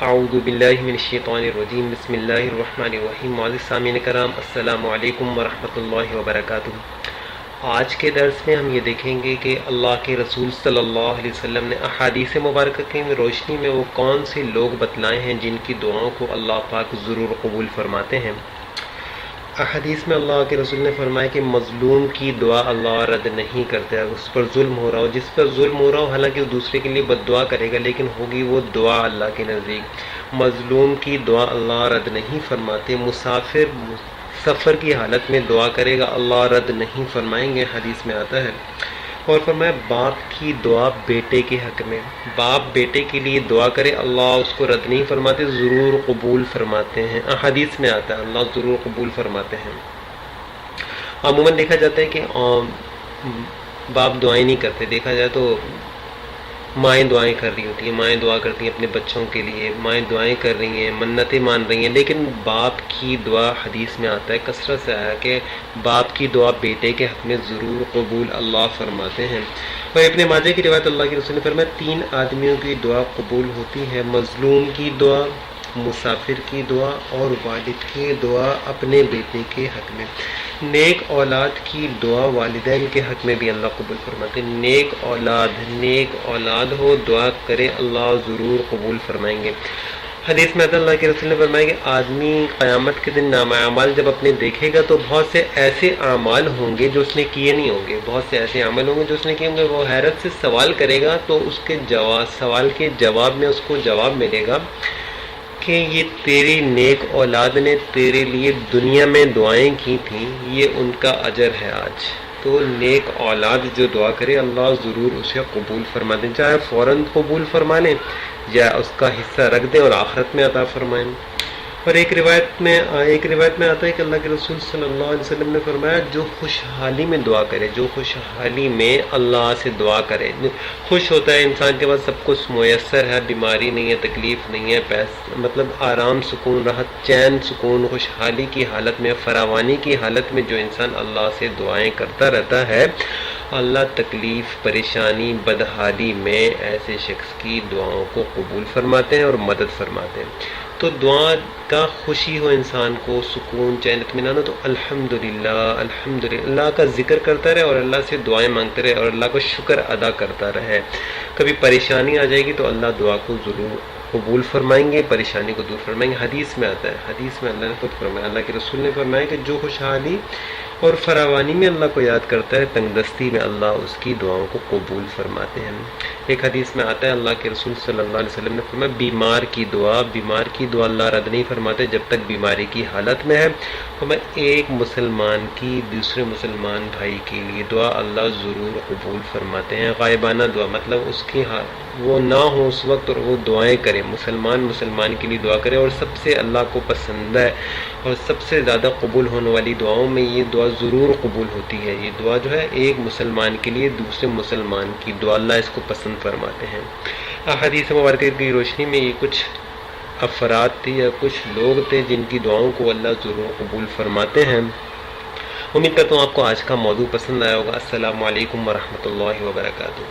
اعوذ باللہ من الشیطان الرجیم بسم اللہ الرحمن الرحیم معزز سامعین کرام السلام علیکم ورحمۃ اللہ وبرکاتہ۔ آج کے درس میں ہم یہ دیکھیں گے کہ اللہ کے رسول صلی اللہ علیہ وسلم نے احادیث مبارکہ کی روشنی میں وہ کون سے لوگ بتلائے ہیں جن کی دعاؤں کو اللہ پاک ضرور قبول فرماتے ہیں۔ احادیث میں اللہ کے رسول نے فرمایا کہ مظلوم کی دعا اللہ رد نہیں کرتا، اس پر ظلم ہو رہا ہو، جس پر ظلم ہو رہا ہو، حالانکہ وہ دوسرے کے لیے بد دعا کرے گا لیکن ہوگی وہ دعا اللہ کے نزدیک۔ مظلوم کی دعا اللہ رد نہیں فرماتے۔ مسافر سفر کی حالت میں دعا کرے گا اللہ رد نہیں فرمائیں گے، حدیث میں آتا ہے۔ اور فرمایا باپ کی دعا بیٹے کے حق میں، باپ بیٹے کے لیے دعا کرے اللہ اس کو رد نہیں فرماتے، ضرور قبول فرماتے ہیں۔ حدیث میں آتا ہے اللہ ضرور قبول فرماتے ہیں۔ عموماً دیکھا جاتا ہے کہ باپ دعائیں نہیں کرتے، دیکھا جائے تو مائیں دعائیں کر رہی ہوتی ہیں، مائیں دعا کرتی ہیں اپنے بچوں کے لیے، مائیں دعائیں کر رہی ہیں، منتیں مان رہی ہیں، لیکن باپ کی دعا حدیث میں آتا ہے، کثرت سے آیا کہ باپ کی دعا بیٹے کے حق میں ضرور قبول اللہ فرماتے ہیں۔ اور ابن ماجہ کی روایت اللہ کے رسول نے فرمایا 3 آدمیوں کی دعا قبول ہوتی ہے، مظلوم کی دعا، مسافر کی دعا اور والد کی دعا اپنے بیٹے کے حق میں۔ نیک اولاد کی دعا والدین کے حق میں بھی اللہ قبول فرماتے ہیں۔ نیک اولاد ہو، دعا کرے اللہ ضرور قبول فرمائیں گے۔ حدیث میں اللہ کے رسول نے فرمایا کہ آدمی قیامت کے دن نامہ اعمال جب اپنے دیکھے گا تو بہت سے ایسے اعمال ہوں گے جو اس نے کیے نہیں ہوں گے، بہت سے ایسے عمل ہوں گے جو اس نے کیے ہوں گے۔ وہ حیرت سے سوال کرے گا تو اس کے سوال کے جواب میں اس کو جواب ملے گا کہ یہ تیری نیک اولاد نے تیرے لیے دنیا میں دعائیں کی تھیں، یہ ان کا اجر ہے آج۔ تو نیک اولاد جو دعا کرے اللہ ضرور اسے قبول فرما دیں، چاہے فوراً قبول فرما لیں یا اس کا حصہ رکھ دیں اور آخرت میں عطا فرمائیں۔ اور ایک روایت میں آتا ہے کہ اللہ کے رسول صلی اللہ علیہ وسلم نے فرمایا جو خوشحالی میں دعا کرے، جو خوشحالی میں اللہ سے دعا کرے، خوش ہوتا ہے انسان کے پاس سب کچھ میسر ہے، بیماری نہیں ہے، تکلیف نہیں ہے، مطلب آرام، سکون، راحت، چین، سکون، خوشحالی کی حالت میں، فراوانی کی حالت میں جو انسان اللہ سے دعائیں کرتا رہتا ہے، اللہ تکلیف، پریشانی، بدحالی میں ایسے شخص کی دعاؤں کو قبول فرماتے ہیں اور مدد فرماتے ہیں۔ تو دعا کا خوشی ہو انسان کو، سکون، چین، اطمینان ہو تو الحمدللہ اللہ کا ذکر کرتا رہے اور اللہ سے دعائیں مانگتے رہے اور اللہ کو شکر ادا کرتا رہے۔ کبھی پریشانی آ جائے گی تو اللہ دعا کو ضرور قبول فرمائیں گے، پریشانی کو دور فرمائیں گے۔ حدیث میں آتا ہے، حدیث میں اللہ نے خود فرمایا، اللہ کے رسول نے فرمایا کہ جو خوشحالی اور فراوانی میں اللہ کو یاد کرتا ہے، تنگ دستی میں اللہ اس کی دعاؤں کو قبول فرماتے ہیں۔ ایک حدیث میں آتا ہے اللہ کے رسول صلی اللہ علیہ وسلم نے فرمایا بیمار کی دعا اللہ رد نہیں فرماتے جب تک بیماری کی حالت میں ہے۔ ایک مسلمان کی دوسرے مسلمان بھائی کے لیے دعا اللہ ضرور قبول فرماتے ہیں۔ غائبانہ دعا مطلب اس کی وہ نہ ہو اس وقت اور وہ دعائیں کرے، مسلمان کے لیے دعا کرے، اور سب سے اللہ کو پسند ہے اور سب سے زیادہ قبول ہونے والی دعاؤں میں یہ دعا ضرور قبول ہوتی ہے۔ یہ دعا جو ہے ایک مسلمان کے لیے دوسرے مسلمان کی دعا اللہ اس کو پسند فرماتے ہیں۔ احادیث مبارکہ کی روشنی میں یہ کچھ افراد تھے یا کچھ لوگ تھے جن کی دعاؤں کو اللہ ضرور قبول فرماتے ہیں۔ امید کرتا ہوں آپ کو آج کا موضوع پسند آیا ہوگا۔ السلام علیکم ورحمۃ اللہ وبرکاتہ۔